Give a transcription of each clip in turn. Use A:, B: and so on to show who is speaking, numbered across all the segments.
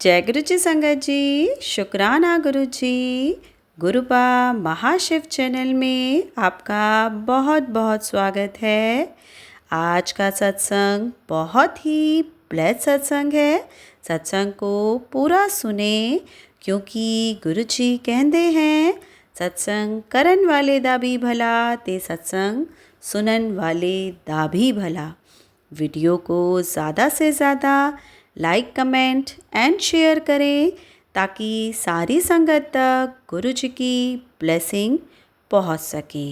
A: जय गुरु जी संगत जी, शुक्राना गुरु जी। गुरुपा महाशिव चैनल में आपका बहुत बहुत स्वागत है। आज का सत्संग बहुत ही ब्लेस्ड सत्संग है। सत्संग को पूरा सुने क्योंकि गुरु जी कहते हैं सत्संग करन वाले दा भी भला ते सत्संग सुनन वाले दा भी भला। वीडियो को ज़्यादा से ज़्यादा लाइक कमेंट एंड शेयर करें ताकि सारी संगत तक गुरु जी की ब्लेसिंग पहुंच सके।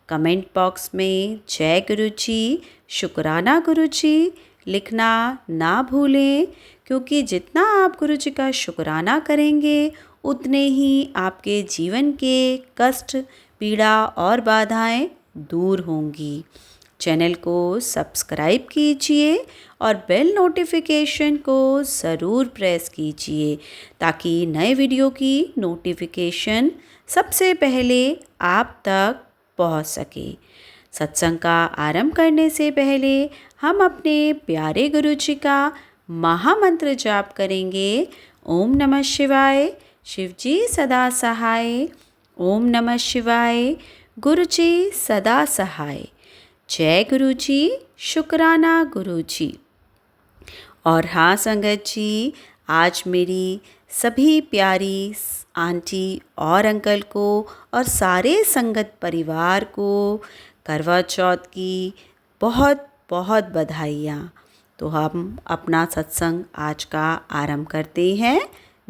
A: कमेंट बॉक्स में जय गुरु जी, शुक्राना गुरु जी लिखना ना भूलें क्योंकि जितना आप गुरु जी का शुक्राना करेंगे उतने ही आपके जीवन के कष्ट, पीड़ा और बाधाएं दूर होंगी। चैनल को सब्सक्राइब कीजिए और बेल नोटिफिकेशन को ज़रूर प्रेस कीजिए ताकि नए वीडियो की नोटिफिकेशन सबसे पहले आप तक पहुंच सके। सत्संग का आरंभ करने से पहले हम अपने प्यारे गुरु जी का महामंत्र जाप करेंगे। ओम नमः शिवाय, शिव जी सदा सहाय। ओम नमः शिवाय, गुरु जी सदा सहाय। जय गुरु जी, शुक्राना गुरु जी। और हाँ संगत जी, आज मेरी सभी प्यारी आंटी और अंकल को और सारे संगत परिवार को करवा चौथ की बहुत बहुत बधाइयाँ। तो हम अपना सत्संग आज का आरंभ करते हैं।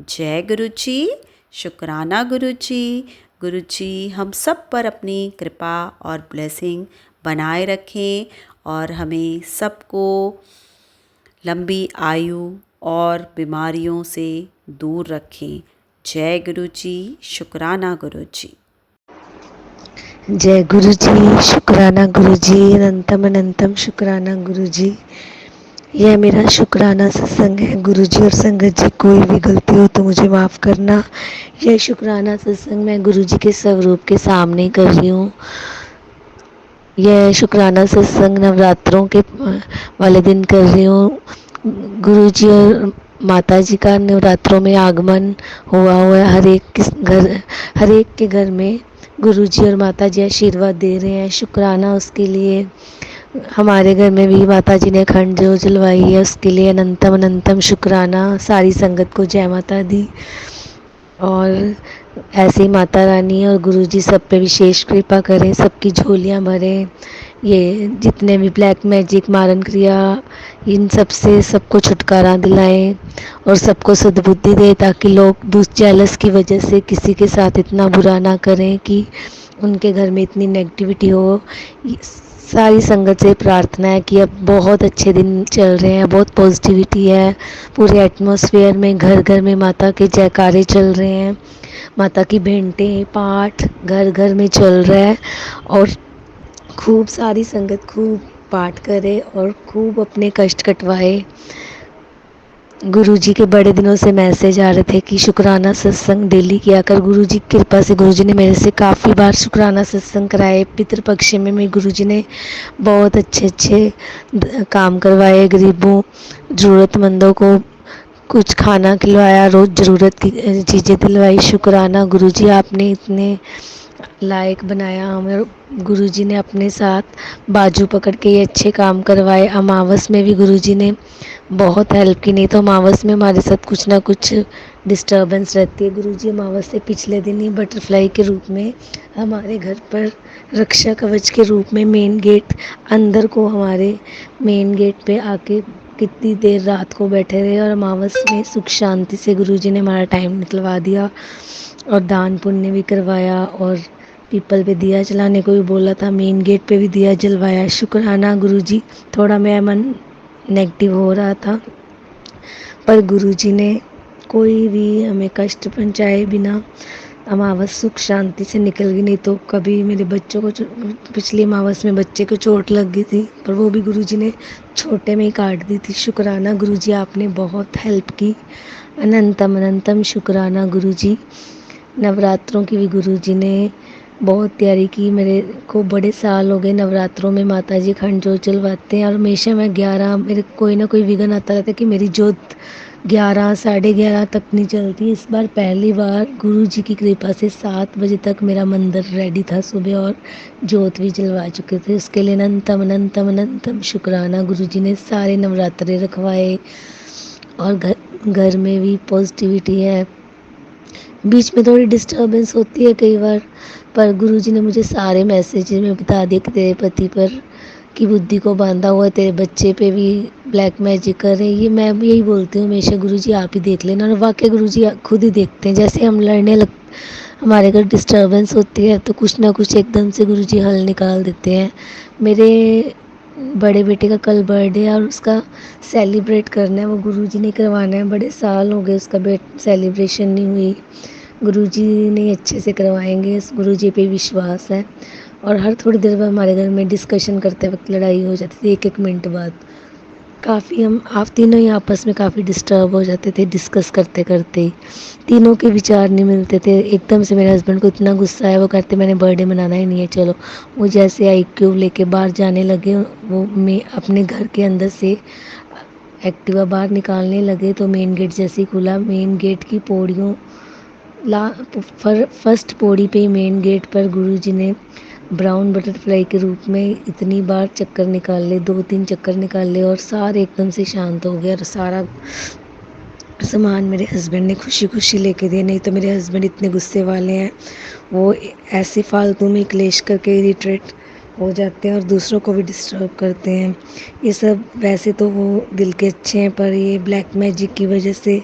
A: जय गुरु जी, शुक्राना गुरु जी। गुरु जी हम सब पर अपनी कृपा और ब्लेसिंग बनाए रखें और हमें सबको लंबी आयु और बीमारियों से दूर रखें। जय गुरु जी, शुक्राना गुरु जी।
B: जय गुरु जी, शुक्राना गुरु जी, अनंतम अनंतम शुक्राना गुरु जी। यह मेरा शुक्राना सत्संग है गुरु जी और संगत जी। कोई भी गलती हो तो मुझे माफ़ करना। यह शुक्राना सत्संग मैं गुरु जी के स्वरूप के सामने कर रही हूँ। यह शुक्राना सत्संग नवरात्रों के वाले दिन कर रही हूँ। गुरु जी और माता जी का नवरात्रों में आगमन हुआ है। हर एक के घर में गुरु जी और माता जी आशीर्वाद दे रहे हैं। शुक्राना उसके लिए। हमारे घर में भी माता जी ने खंड जो जलवाई है उसके लिए अनंतम अनंतम शुक्राना। सारी संगत को जय माता दी। और ऐसे ही माता रानी और गुरु जी सब पे विशेष कृपा करें, सबकी झोलियाँ भरें। ये जितने भी ब्लैक मैजिक, मारन क्रिया, इन सब से सबको छुटकारा दिलाएं और सबको सद्बुद्धि दे ताकि लोग जेलस की वजह से किसी के साथ इतना बुरा ना करें कि उनके घर में इतनी नेगेटिविटी हो। सारी संगत से प्रार्थना है कि अब बहुत अच्छे दिन चल रहे हैं, बहुत पॉजिटिविटी है पूरे एटमॉस्फेयर में। घर घर में माता के जयकारे चल रहे हैं, माता की भेंटें पाठ घर घर में चल रहा है। और खूब सारी संगत खूब पाठ करे और खूब अपने कष्ट कटवाए। गुरु जी के बड़े दिनों से मैसेज आ रहे थे कि शुक्राना सत्संग डेली किया कर। गुरु जी की कृपा से गुरु जी ने मेरे से काफ़ी बार शुक्राना सत्संग कराए। पितृपक्ष में मेरे गुरु जी ने बहुत अच्छे अच्छे काम करवाए। गरीबों ज़रूरतमंदों को कुछ खाना खिलवाया, रोज़ ज़रूरत की चीज़ें दिलवाई। शुक्राना गुरु जी, आपने इतने लायक बनाया हमें। गुरु जी ने अपने साथ बाजू पकड़ के ये अच्छे काम करवाए। अमावस में भी गुरु जी ने बहुत हेल्प की। नहीं तो अमावस में हमारे साथ कुछ ना कुछ डिस्टर्बेंस रहती है। गुरु जी अमावस से पिछले दिन ही बटरफ्लाई के रूप में हमारे घर पर रक्षा कवच के रूप में मेन गेट अंदर को, हमारे मेन गेट पे आके कितनी देर रात को बैठे रहे और अमावस में सुख शांति से गुरु जी ने हमारा टाइम निकलवा दिया और दान पुण्य भी करवाया। और पीपल पे दिया जलाने को भी बोला था, मेन गेट पे भी दिया जलवाया। शुक्राना गुरु जी। थोड़ा मेरा मन नेगेटिव हो रहा था पर गुरु जी ने कोई भी हमें कष्ट पहुंचाए बिना अमावस सुख शांति से निकल गई। नहीं तो कभी मेरे बच्चों को पिछली अमावस में बच्चे को चोट लग गई थी पर वो भी गुरु जी ने छोटे में ही काट दी थी। शुक्राना गुरु जी, आपने बहुत हेल्प की। अनंतम अनंतम शुक्राना गुरु जी। नवरात्रों की भी गुरु जी ने बहुत तैयारी की। मेरे को बड़े साल हो गए नवरात्रों में माता जी खंड जोत जलवाते हैं और हमेशा मैं 11 मेरे कोई ना कोई विघ्न आता रहता है कि मेरी जोत 11 साढ़े 11 तक नहीं चलती। इस बार पहली बार गुरु जी की कृपा से 7 बजे तक मेरा मंदिर रेडी था सुबह, और जोत भी जलवा चुके थे। उसके लिए अनंतम अनंतम अनंतम शुक्राना। गुरु जी ने सारे नवरात्रे रखवाए, और घर में भी पॉजिटिविटी है। बीच में थोड़ी डिस्टर्बेंस होती है कई बार, पर गुरुजी ने मुझे सारे मैसेज में बता दिए कि तेरे पति पर की बुद्धि को बांधा हुआ है, तेरे बच्चे पे भी ब्लैक मैजिक कर रहे हैं। ये मैं भी यही बोलती हूँ हमेशा, गुरुजी आप ही देख लेना। और वाकई गुरुजी खुद ही देखते हैं। जैसे हम लड़ने लग, हमारे घर डिस्टर्बेंस होती है तो कुछ ना कुछ एकदम से गुरुजी हल निकाल देते हैं। मेरे बड़े बेटे का कल बर्थडे है, और उसका सेलिब्रेट करना है, वो गुरुजी ने करवाना है। बड़े साल हो गए उसका सेलिब्रेशन नहीं हुई। गुरुजी ने अच्छे से करवाएंगे, गुरुजी पे विश्वास है। और हर थोड़ी देर बाद हमारे घर में डिस्कशन करते वक्त लड़ाई हो जाती थी, 1-1 मिनट बाद। काफ़ी हम आप तीनों ही आपस में काफ़ी डिस्टर्ब हो जाते थे डिस्कस करते करते ही। तीनों के विचार नहीं मिलते थे। एकदम से मेरे हस्बैंड को इतना गुस्सा है, वो कहते मैंने बर्थडे मनाना ही नहीं है, चलो। वो जैसे IQ लेके बाहर जाने लगे, वो मैं अपने घर के अंदर से एक्टिवा बाहर निकालने लगे, तो मेन गेट जैसे ही खुला, मेन गेट की पौड़ियों फर्स्ट पौड़ी पे ही मेन गेट पर गुरुजी ने ब्राउन बटरफ्लाई के रूप में इतनी बार चक्कर निकाल ले, 2-3 चक्कर निकाल ले, और सारे एकदम से शांत हो गए। और सारा सामान मेरे हस्बैंड ने खुशी खुशी लेके दिए। नहीं तो मेरे हस्बैंड इतने गुस्से वाले हैं, वो ऐसे फालतू में क्लेश करके इरिटेट हो जाते हैं और दूसरों को भी डिस्टर्ब करते हैं। ये सब वैसे तो वो दिल के अच्छे हैं, पर ये ब्लैक मैजिक की वजह से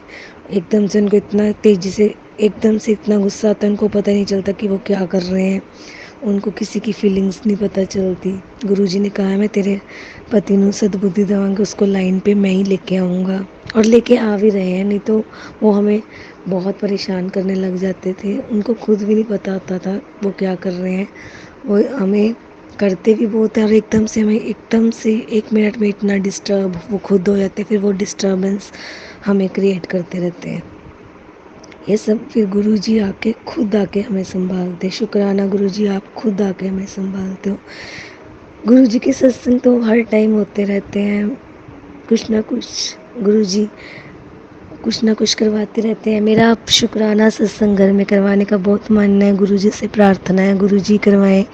B: एकदम से उनको इतना तेज़ी से एकदम से इतना गुस्सा आता है, उनको पता नहीं चलता कि वो क्या कर रहे हैं। उनको किसी की फीलिंग्स नहीं पता चलती। गुरुजी ने कहा है मैं तेरे पति ਨੂੰ सद्बुद्धि देवांगा, उसको लाइन पे मैं ही लेके आऊँगा, और लेके आ भी रहे हैं। नहीं तो वो हमें बहुत परेशान करने लग जाते थे। उनको खुद भी नहीं पता होता था वो क्या कर रहे हैं। वो हमें करते भी बहुत है, और एकदम से 1 मिनट में इतना डिस्टर्ब वो खुद हो जाते, फिर वो डिस्टर्बेंस हमें क्रिएट करते रहते हैं। ये सब फिर गुरुजी आके खुद आके हमें संभालते। शुक्राना गुरुजी, आप खुद आके हमें संभालते हो। गुरुजी के सत्संग तो हर टाइम होते रहते हैं, कुछ ना कुछ गुरुजी कुछ ना कुछ करवाते रहते हैं। मेरा अब शुक्राना सत्संग घर में करवाने का बहुत मन है। गुरुजी से प्रार्थना है गुरुजी करवाएं।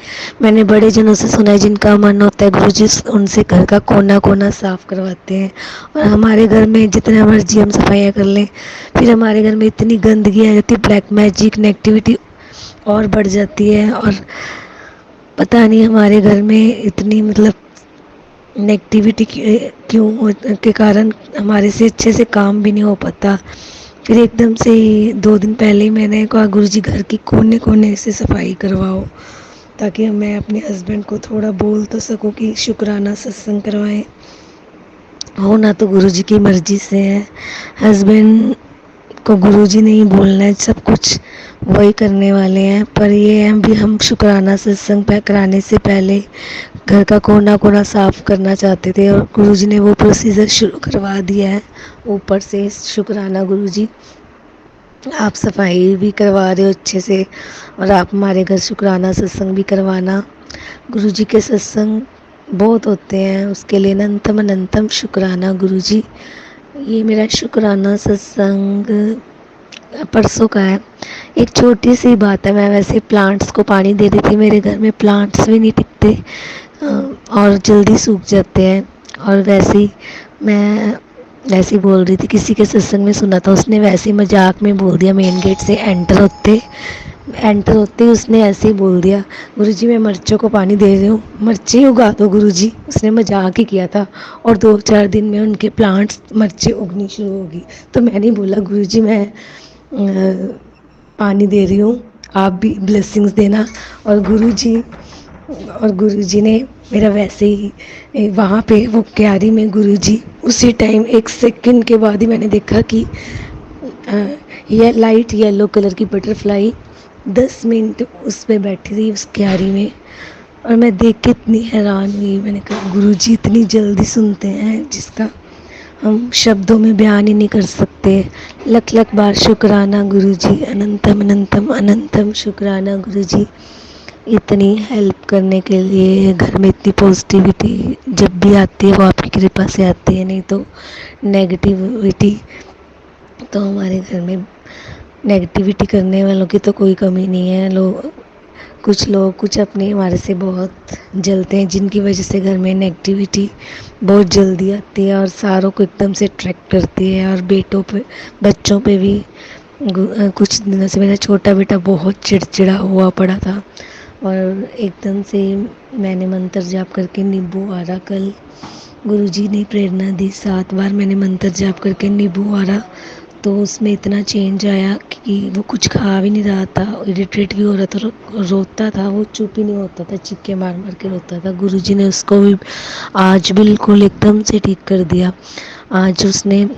B: मैंने बड़े जनों से सुना है जिनका मन होता है गुरुजी उनसे घर का कोना कोना साफ करवाते हैं। और हमारे घर में जितना मर्जी हम सफाइयाँ कर लें, फिर हमारे घर में इतनी गंदगी आ जाती है, ब्लैक मैजिक नेगेटिविटी और बढ़ जाती है। और पता नहीं हमारे घर में इतनी मतलब नेगेटिविटी क्यों के कारण हमारे से अच्छे से काम भी नहीं हो पाता। फिर एकदम से ही 2 दिन पहले ही मैंने कहा गुरुजी घर की कोने कोने से सफाई करवाओ, ताकि मैं अपने हस्बैंड को थोड़ा बोल तो सकूं कि शुक्राना सत्संग करवाएं। होना तो गुरुजी की मर्जी से है। हस्बैंड को गुरुजी ने ही बोलना है, सब कुछ वही करने वाले हैं। पर ये है भी हम शुक्राना सत्संग कराने से पहले घर का कोना कोना साफ करना चाहते थे, और गुरुजी ने वो प्रोसीजर शुरू करवा दिया है ऊपर से। शुक्राना गुरुजी, आप सफाई भी करवा रहे हो अच्छे से, और आप हमारे घर शुक्राना सत्संग भी करवाना। गुरुजी के सत्संग बहुत होते हैं, उसके लिए अनंतम अनंतम शुक्राना गुरुजी। ये मेरा शुक्राना सत्संग परसों का है। एक छोटी सी बात है, मैं वैसे प्लांट्स को पानी दे रही थी। मेरे घर में प्लांट्स भी नहीं टिकते और जल्दी सूख जाते हैं। और वैसे ही मैं वैसे ही बोल रही थी, किसी के सत्संग में सुना था, उसने वैसे ही मजाक में बोल दिया, मेन गेट से एंटर होते ही उसने ऐसे ही बोल दिया, गुरुजी मैं मिर्चों को पानी दे रही हूँ, मिर्चें उगा दो गुरुजी। उसने मजाक ही किया था, और 2-4 दिन में उनके प्लांट्स मिर्चें उगनी शुरू होगी। तो मैंने बोला गुरुजी मैं पानी दे रही हूँ, आप भी ब्लेसिंग्स देना। और गुरुजी ने मेरा वैसे ही वहाँ पे वो क्यारी में गुरुजी उसी टाइम 1 सेकंड के बाद ही मैंने देखा कि ये लाइट येलो कलर की बटरफ्लाई 10 मिनट उस पे बैठी थी उस क्यारी में। और मैं देख के इतनी हैरान हुई, मैंने कहा गुरुजी इतनी जल्दी सुनते हैं जिसका हम शब्दों में बयान ही नहीं कर सकते। लख लख बार शुक्राना गुरुजी, अनंतम अनंतम अनंतम शुक्राना गुरुजी, इतनी हेल्प करने के लिए। घर में इतनी पॉजिटिविटी जब भी आती है वो आपकी कृपा से आती है, नहीं तो नेगेटिविटी तो हमारे घर में नेगेटिविटी करने वालों की तो कोई कमी नहीं है। लोग कुछ अपने हमारे से बहुत जलते हैं, जिनकी वजह से घर में नेगेटिविटी बहुत जल्दी आती है और सारों को एकदम से अट्रैक्ट करती है। और बच्चों पे भी कुछ दिनों से मेरा छोटा बेटा बहुत चिड़चिड़ा हुआ पड़ा था और एकदम से मैंने मंत्र जाप करके नींबू आरा कल गुरुजी ने प्रेरणा दी, 7 बार मैंने मंत्र जाप करके नींबू आरा, तो उसमें इतना चेंज आया कि वो कुछ खा भी नहीं रहा था, इरिटेट भी हो रहा था, रोता था, वो चुप ही नहीं होता था, चीखे मार मार के रोता था। गुरुजी ने उसको भी आज बिल्कुल एकदम से ठीक कर दिया। आज उसने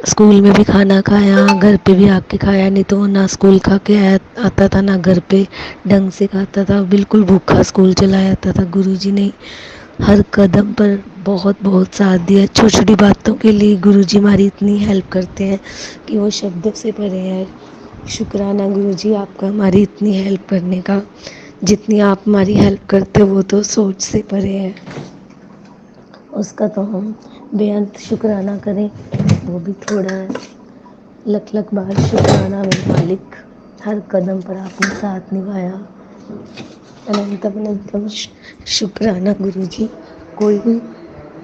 B: स्कूल में भी खाना खाया, घर पे भी आके खाया, नहीं तो वो ना स्कूल खा के आता था ना घर पे ढंग से खाता था, बिल्कुल भूखा स्कूल चला जाता था। गुरुजी ने हर कदम पर बहुत बहुत साथ दिया। छोटी छोटी बातों के लिए गुरुजी हमारी इतनी हेल्प करते हैं कि वो शब्दों से परे है। शुक्राना गुरुजी आपका हमारी इतनी हेल्प करने का। जितनी आप हमारी हेल्प करते हो वो तो सोच से परे है, उसका तो हम बेअंत शुक्राना करें वो भी थोड़ा है। लख लख बार शुक्राना मेरे मालिक, हर कदम पर आपने साथ निभाया। अनंतम अनंतम शुक्राना गुरुजी।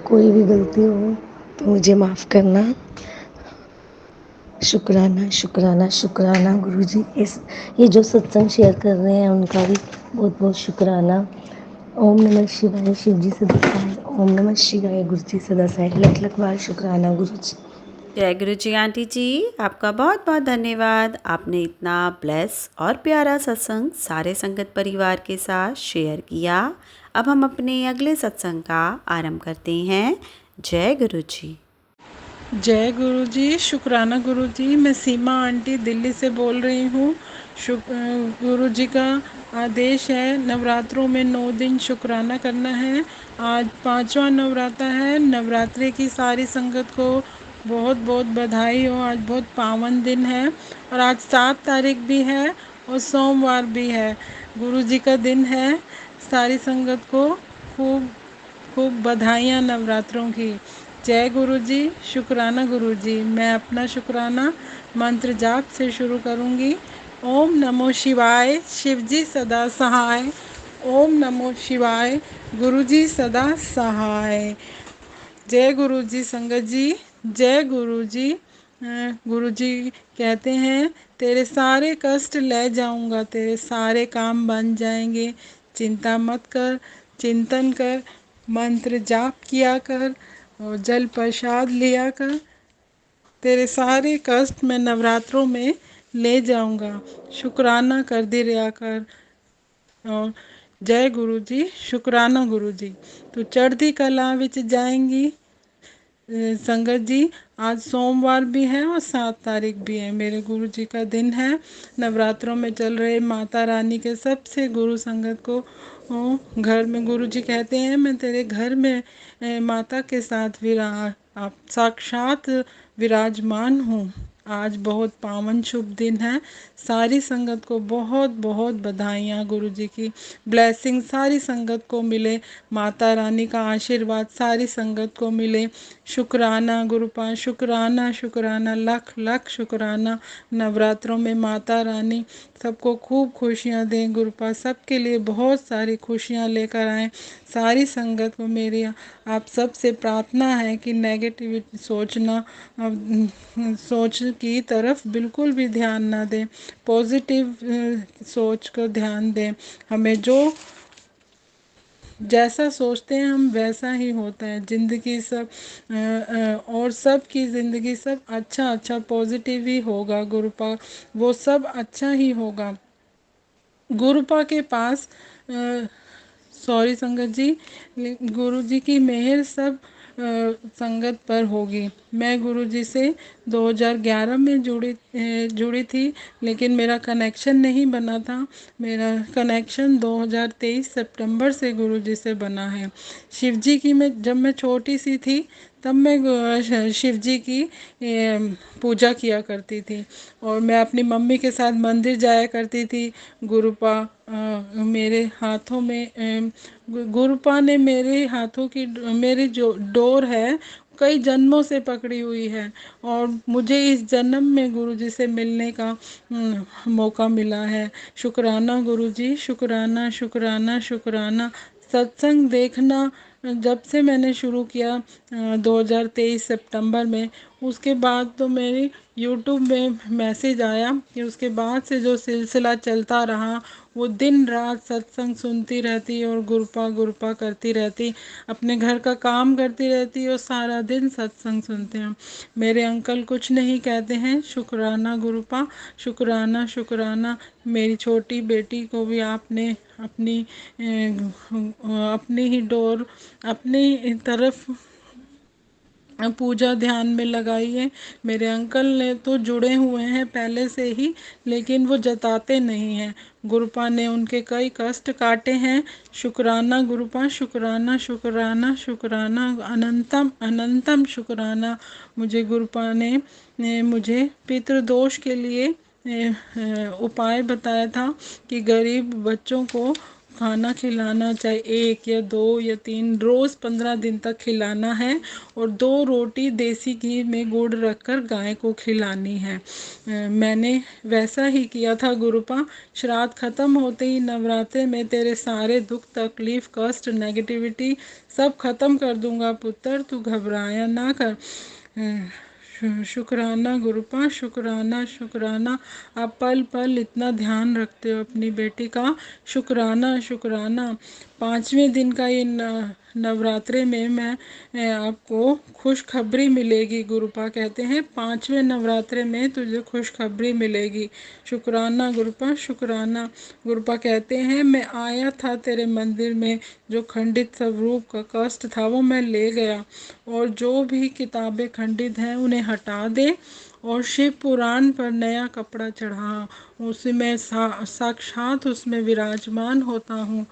B: कोई भी गलती हो तो मुझे माफ़ करना। शुक्राना शुक्राना शुक्राना गुरुजी। ये जो सत्संग शेयर कर रहे हैं उनका भी बहुत बहुत शुक्राना। ओम नमः शिवाय, शिव जी सदा सहाय। ओम नमः शिवाय, गुरु जी सदा सहाय। लख लख बार शुक्राना गुरु जी।
A: जय गुरु जी आंटी जी, आपका बहुत बहुत धन्यवाद। आपने इतना ब्लेस और प्यारा सत्संग सारे संगत परिवार के साथ शेयर किया। अब हम अपने अगले सत्संग का आरंभ करते हैं। जय गुरु जी।
C: जय गुरु जी, शुक्राना गुरु जी। मैं सीमा आंटी दिल्ली से बोल रही हूँ। गुरु जी का आदेश है नवरात्रों में 9 दिन शुक्राना करना है। आज 5वां नवरात्र है। नवरात्रि की सारी संगत को बहुत बहुत बधाई हो। आज बहुत पावन दिन है और आज 7 तारीख भी है और सोमवार भी है। गुरु जी का दिन है। सारी संगत को खूब खूब बधाइयाँ नवरात्रों की। जय गुरु जी, शुक्राना गुरु जी। मैं अपना शुक्राना मंत्र जाप से शुरू करूँगी। ओम नमो शिवाय, शिव जी सदा सहाय। ओम नमो शिवाय, गुरु जी सदा सहाय। जय गुरु जी संगत जी, जय गुरु जी। गुरु जी कहते हैं तेरे सारे कष्ट ले जाऊंगा, तेरे सारे काम बन जाएंगे। चिंता मत कर, चिंतन कर, मंत्र जाप किया कर और जल प्रसाद लिया कर। तेरे सारे कष्ट मैं नवरात्रों में ले जाऊंगा। शुक्राना कर दे रहा कर। और जय गुरु जी, शुक्राना गुरु जी। तो चढ़ती कला विच जाएंगी संगत जी। आज सोमवार भी है और 7 तारीख भी है। मेरे गुरु जी का दिन है। नवरात्रों में चल रहे माता रानी के सबसे गुरु संगत को घर में गुरु जी कहते हैं मैं तेरे घर में माता के साथ आप साक्षात विराजमान हूँ। आज बहुत पावन शुभ दिन है। सारी संगत को बहुत बहुत बधाइयाँ। गुरु जी की ब्लेसिंग सारी संगत को मिले। माता रानी का आशीर्वाद सारी संगत को मिले। शुक्राना गुरुपा, शुक्राना शुक्राना, लख लख शुक्राना। नवरात्रों में माता रानी सबको खूब खुशियाँ दें। गुरुपा सबके लिए बहुत सारी खुशियाँ लेकर आएँ। सारी संगत को मेरी आप सबसे प्रार्थना है कि नेगेटिविटी सोच की तरफ बिल्कुल भी ध्यान ना दें। पॉजिटिव सोच को ध्यान दें। हमें जो जैसा सोचते हैं हम वैसा ही होता है। ज़िंदगी सब और सब की ज़िंदगी सब अच्छा अच्छा पॉजिटिव ही होगा। गुरुपा वो सब अच्छा ही होगा। गुरुपा के पास सॉरी संगत जी, गुरु जी की मेहर सब संगत पर होगी। मैं गुरु जी से 2011 में जुड़ी थी, लेकिन मेरा कनेक्शन नहीं बना था। मेरा कनेक्शन 2023 सितंबर से गुरु जी से बना है। शिव जी की जब मैं छोटी सी थी तब मैं शिव जी की पूजा किया करती थी और मैं अपनी मम्मी के साथ मंदिर जाया करती थी। गुरुपा मेरे हाथों में गुरुपा ने मेरे हाथों की मेरी जो डोर है कई जन्मों से पकड़ी हुई है, और मुझे इस जन्म में गुरुजी से मिलने का मौका मिला है। शुक्राना गुरुजी, शुक्राना शुक्राना शुक्राना। सत्संग देखना जब से मैंने शुरू किया 2023 सितंबर में, उसके बाद तो मेरी यूट्यूब में मैसेज आया कि उसके बाद से जो सिलसिला चलता रहा, वो दिन रात सत्संग सुनती रहती और गुरपा गुरपा करती रहती, अपने घर का काम करती रहती और सारा दिन सत्संग सुनते हैं। मेरे अंकल कुछ नहीं कहते हैं, शुक्राना गुरुपा, शुक्राना शुक्राना। मेरी छोटी बेटी को भी आपने अपनी ही डोर, अपनी तरफ पूजा ध्यान में लगाई है। मेरे अंकल ने तो जुड़े हुए हैं पहले से ही, लेकिन वो जताते नहीं हैं। गुरुपा ने उनके कई कष्ट काटे हैं। शुक्राना गुरुपा, शुक्राना शुक्राना शुक्राना, अनंतम अनंतम शुक्राना। मुझे गुरुपा ने मुझे पितृदोष के लिए उपाय बताया था कि गरीब बच्चों को खाना खिलाना, चाहे 1 या 2 या 3, रोज़ 15 दिन तक खिलाना है, और 2 रोटी देसी घी में गुड़ रखकर गाय को खिलानी है। मैंने वैसा ही किया था गुरुपा। श्राद्ध खत्म होते ही नवरात्रे में तेरे सारे दुख तकलीफ कष्ट नेगेटिविटी सब खत्म कर दूंगा पुत्र, तू घबराया ना कर। शुक्राना गुरुपा, शुक्राना शुक्राना। आप पल पल इतना ध्यान रखते हो अपनी बेटी का। शुक्राना शुक्राना। 5वें दिन का ये नवरात्रे में मैं आपको खुशखबरी मिलेगी। गुरुपा कहते हैं 5वें नवरात्रे में तुझे खुशखबरी मिलेगी। शुक्राना गुरुपा, शुक्राना। गुरुपा कहते हैं मैं आया था तेरे मंदिर में, जो खंडित स्वरूप का कष्ट था वो मैं ले गया, और जो भी किताबें खंडित हैं उन्हें हटा दे और शिव पुराण पर नया कपड़ा चढ़ा। उसमें साक्षात उसमें विराजमान होता हूँ,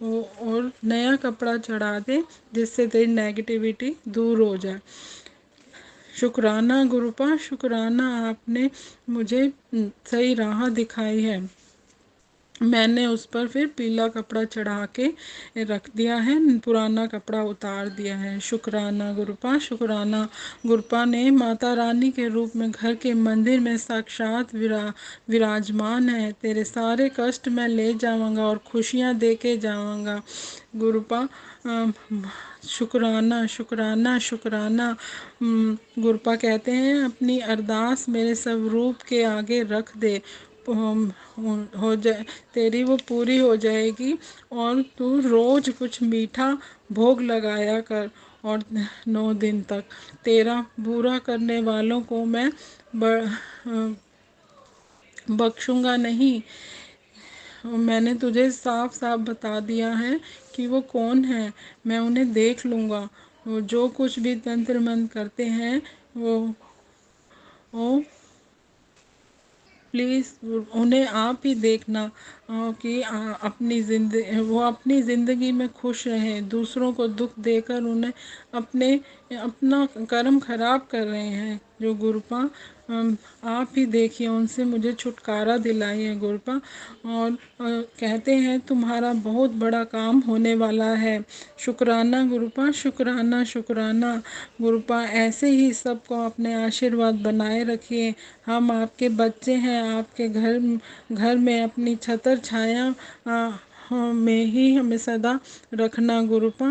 C: और नया कपड़ा चढ़ा दे जिससे तेरी नेगेटिविटी दूर हो जाए। शुक्राना गुरुपा, शुक्राना। आपने मुझे सही राह दिखाई है। मैंने उस पर फिर पीला कपड़ा चढ़ा के रख दिया है, पुराना कपड़ा उतार दिया है। शुक्राना गुरुपा, शुक्राना। गुरुपा ने माता रानी के रूप में घर के मंदिर में साक्षात विराजमान है। तेरे सारे कष्ट मैं ले जाऊंगा और खुशियाँ दे के जाऊंगा। गुरुपा शुक्राना शुक्राना शुक्राना। गुरुपा कहते हैं अपनी अरदास मेरे स्वरूप के आगे रख दे, हो जाए तेरी वो पूरी हो जाएगी, और तू रोज कुछ मीठा भोग लगाया कर, और 9 दिन तक तेरा बुरा करने वालों को मैं बख्शूंगा नहीं। मैंने तुझे साफ साफ बता दिया है कि वो कौन है, मैं उन्हें देख लूँगा। वो जो कुछ भी तंत्र मंत्र करते हैं वो प्लीज़ उन्हें आप ही देखना, कि वो अपनी ज़िंदगी में खुश रहें। दूसरों को दुख देकर उन्हें अपना कर्म खराब कर रहे हैं जो गुरुपा। आप ही देखिए, उनसे मुझे छुटकारा दिलाइए गुरुपा। और कहते हैं तुम्हारा बहुत बड़ा काम होने वाला है। शुक्राना गुरुपा, शुक्राना शुक्राना। गुरुपा ऐसे ही सबको अपने आशीर्वाद बनाए रखिए। हम आपके बच्चे हैं, आपके घर में अपनी छतर छाया में ही हमें सदा रखना गुरुपा।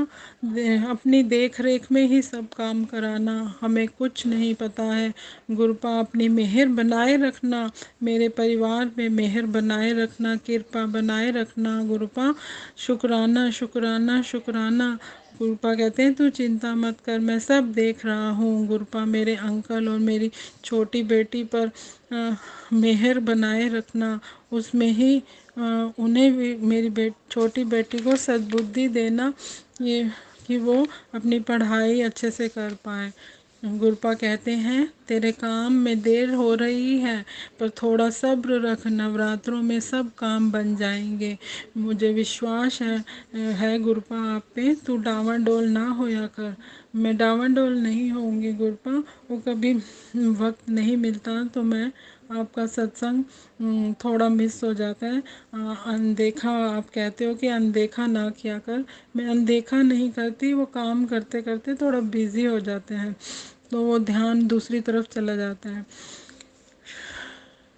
C: अपनी देख रेख में ही सब काम कराना, हमें कुछ नहीं पता है गुरुपा। अपनी मेहर बनाए रखना, मेरे परिवार में मेहर बनाए रखना, कृपा बनाए रखना गुरुपा। शुक्राना शुक्राना शुक्राना। गुरुपा कहते हैं तू चिंता मत कर, मैं सब देख रहा हूँ गुरुपा। मेरे अंकल और मेरी छोटी बेटी पर मेहर बनाए रखना, उसमें ही उन्हें भी, मेरी छोटी बेटी को सद्बुद्धि देना, ये कि वो अपनी पढ़ाई अच्छे से कर पाए। गुरुपा कहते हैं तेरे काम में देर हो रही है, पर थोड़ा सब्र रख, नवरात्रों में सब काम बन जाएंगे। मुझे विश्वास है गुरुपा आप पे, तू डावाडोल ना होया कर। मैं डावाडोल नहीं होऊंगी गुरुपा, वो कभी वक्त नहीं मिलता तो मैं आपका सत्संग थोड़ा मिस हो जाता है। अनदेखा, आप कहते हो कि अनदेखा ना किया कर। मैं अनदेखा नहीं करती, वो काम करते करते थोड़ा बिजी हो जाते हैं तो वो ध्यान दूसरी तरफ चला जाता है।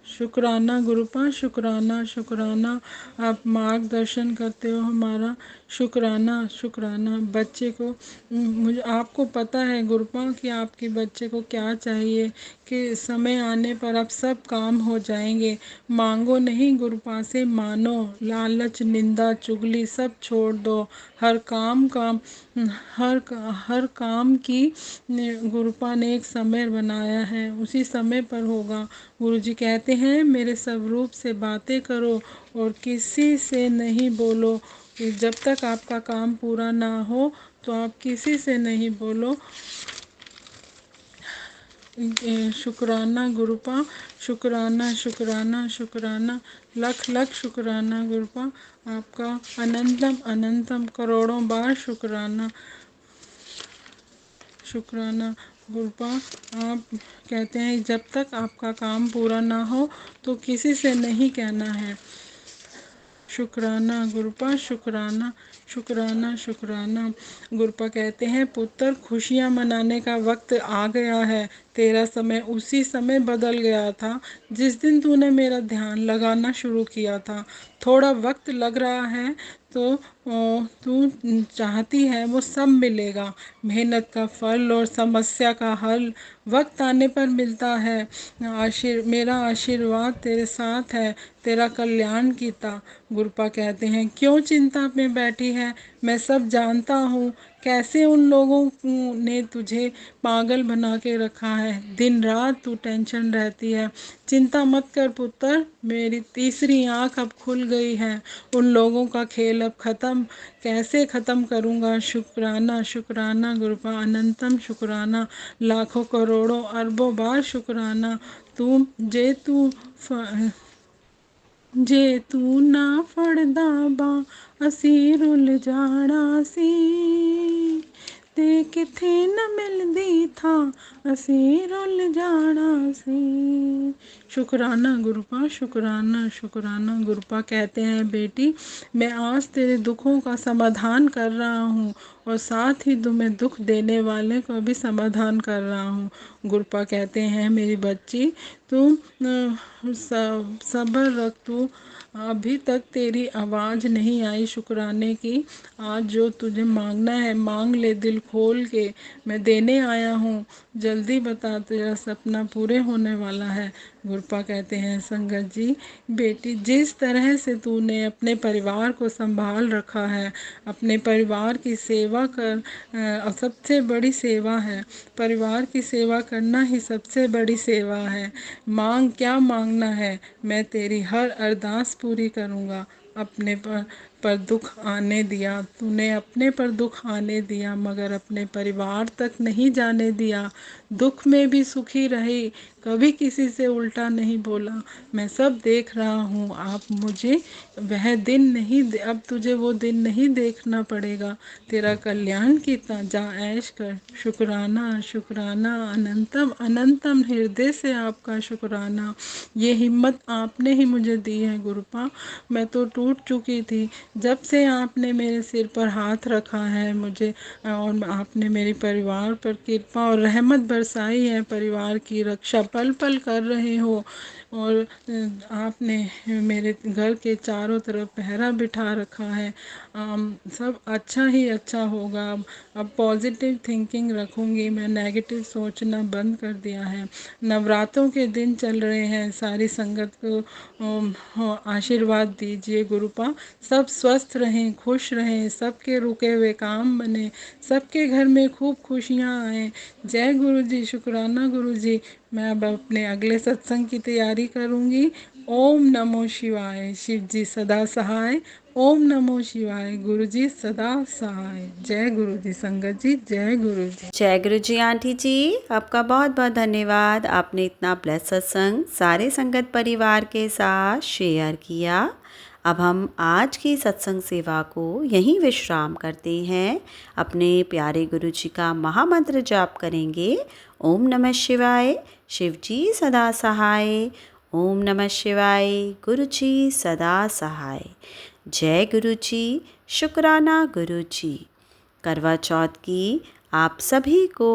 C: शुक्राना गुरुपा, शुक्राना शुक्राना, आप मार्गदर्शन करते हो हमारा। शुक्राना शुक्राना। बच्चे को मुझे आपको पता है गुरुपा कि आपके बच्चे को क्या चाहिए, कि समय आने पर अब सब काम हो जाएंगे। मांगो नहीं गुरुपा से मानो, लालच निंदा चुगली सब छोड़ दो। हर काम काम हर काम की गुरुपा ने एक समय बनाया है, उसी समय पर होगा। गुरुजी कहते हैं मेरे स्वरूप से बातें करो और किसी से नहीं बोलो। कि जब तक आपका काम पूरा ना हो तो आप किसी से नहीं बोलो। शुक्राना गुरुपा, शुक्राना शुक्राना शुक्राना, लख लख शुक्राना गुरुपा। आपका अनंतम अनंतम करोड़ों बार शुक्राना। शुक्राना गुरुपा। आप कहते हैं जब तक आपका काम पूरा ना हो तो किसी से नहीं कहना है। शुक्राना गुरुपा, शुक्राना शुक्राना शुक्राना। गुरुपा कहते हैं पुत्र खुशियाँ मनाने का वक्त आ गया है। तेरा समय उसी समय बदल गया था जिस दिन तूने मेरा ध्यान लगाना शुरू किया था। थोड़ा वक्त लग रहा है तो तू चाहती है वो सब मिलेगा। मेहनत का फल और समस्या का हल वक्त आने पर मिलता है। मेरा आशीर्वाद तेरे साथ है, तेरा कल्याण कीता। गुरुपा कहते हैं क्यों चिंता में बैठी है, मैं सब जानता हूँ। कैसे उन लोगों ने तुझे पागल बना के रखा है, दिन रात तू टेंशन रहती है। चिंता मत कर पुत्र, मेरी तीसरी आँख अब खुल गई है। उन लोगों का खेल अब ख़त्म, कैसे ख़त्म करूँगा। शुक्राना शुक्राना गुरुपा, अनंतम शुक्राना, लाखों करोड़ों अरबों बार शुक्राना। ਜੇ ਤੂੰ ਨਾ ਫੜਦਾ ਬਾਂਹ ਅਸੀਂ ਰੁੱਲ ਜਾਣਾ ਸੀ, ਤੇ ਕਿਥੇ ਨਾ ਮਿਲਦੀ ਥਾਂ ਅਸੀਂ ਰੁੱਲ ਜਾਣਾ ਸੀ। शुक्राना गुरुपा, शुक्राना शुक्राना। गुरुपा कहते हैं बेटी मैं आज तेरे दुखों का समाधान कर रहा हूँ और साथ ही तुम्हें दुख देने वाले को भी समाधान कर रहा हूँ। गुरुपा कहते हैं मेरी बच्ची तुम सब्र रख, तू अभी तक तेरी आवाज़ नहीं आई शुक्राने की। आज जो तुझे मांगना है मांग ले दिल खोल के, मैं देने आया हूँ। जल्दी बता तेरा सपना पूरे होने वाला है। गुरुपा कहते हैं संगत जी बेटी जिस तरह से तूने अपने परिवार को संभाल रखा है, अपने परिवार की सेवा कर सबसे बड़ी सेवा है। परिवार की सेवा करना ही सबसे बड़ी सेवा है। मांग क्या मांगना है, मैं तेरी हर अरदास पूरी करूँगा। अपने पर दुख आने दिया तूने, अपने पर दुख आने दिया मगर अपने परिवार तक नहीं जाने दिया। दुख में भी सुखी रही, कभी किसी से उल्टा नहीं बोला। मैं सब देख रहा हूँ। आप मुझे वह दिन नहीं अब तुझे वो दिन नहीं देखना पड़ेगा। तेरा कल्याण कितना, जा ऐश कर। शुक्राना शुक्राना, अनंतम अनंतम हृदय से आपका शुक्राना। ये हिम्मत आपने ही मुझे दी है गुरुपा। मैं तो टूट चुकी थी जब से आपने मेरे सिर पर हाथ रखा है मुझे, और आपने मेरे परिवार पर कृपा और रहमत बरसाई है। परिवार की रक्षा पल पल कर रहे हो और आपने मेरे घर के चारों तरफ पहरा बिठा रखा है। सब अच्छा ही अच्छा होगा। अब पॉजिटिव थिंकिंग रखूँगी मैं, नेगेटिव सोचना बंद कर दिया है। नवरात्रों के दिन चल रहे हैं, सारी संगत को आशीर्वाद दीजिए गुरुपा। सब स्वस्थ रहें, खुश रहें, सबके रुके हुए काम बने, सबके घर में खूब खुशियाँ आएँ। जय गुरु जी, शुक्राना गुरु जी। मैं अब अपने अगले सत्संग की तैयारी करूँगी। ओम नमो शिवाय। शिव जी सदा सहाय। ओम नमो शिवाय। गुरु जी सदा सहाय। जय गुरु जी संगत जी, जय गुरु जी।
A: जय गुरु जी आंटी जी, आपका बहुत बहुत धन्यवाद। आपने इतना ब्लेस सत्संग सारे संगत परिवार के साथ शेयर किया। अब हम आज की सत्संग सेवा को यहीं विश्राम करते हैं। अपने प्यारे गुरु जी का महामंत्र जाप करेंगे। ओम नमः शिवाय। शिव जी सदा सहाय। ओम नमः शिवाय। गुरु जी सदा सहाय। जय गुरु जी, शुक्राना गुरु जी। करवा चौथ की आप सभी को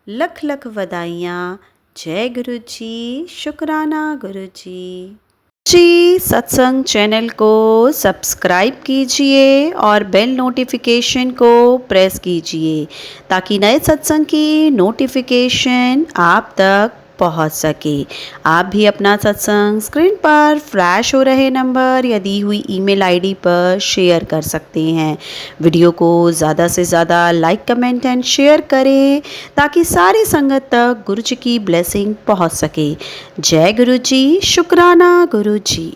A: लख लख बधाइयाँ। जय गुरु जी, शुक्राना गुरु जी सत्संग चैनल को सब्सक्राइब कीजिए और बेल नोटिफिकेशन को प्रेस कीजिए ताकि नए सत्संग की नोटिफिकेशन आप तक पहुंच सके। आप भी अपना सत्संग स्क्रीन पर फ्लैश हो रहे नंबर या दी हुई ईमेल आईडी पर शेयर कर सकते हैं। वीडियो को ज़्यादा से ज़्यादा लाइक कमेंट एंड शेयर करें ताकि सारी संगत तक गुरु जी की ब्लेसिंग पहुंच सके। जय गुरु जी, शुक्राना गुरु जी।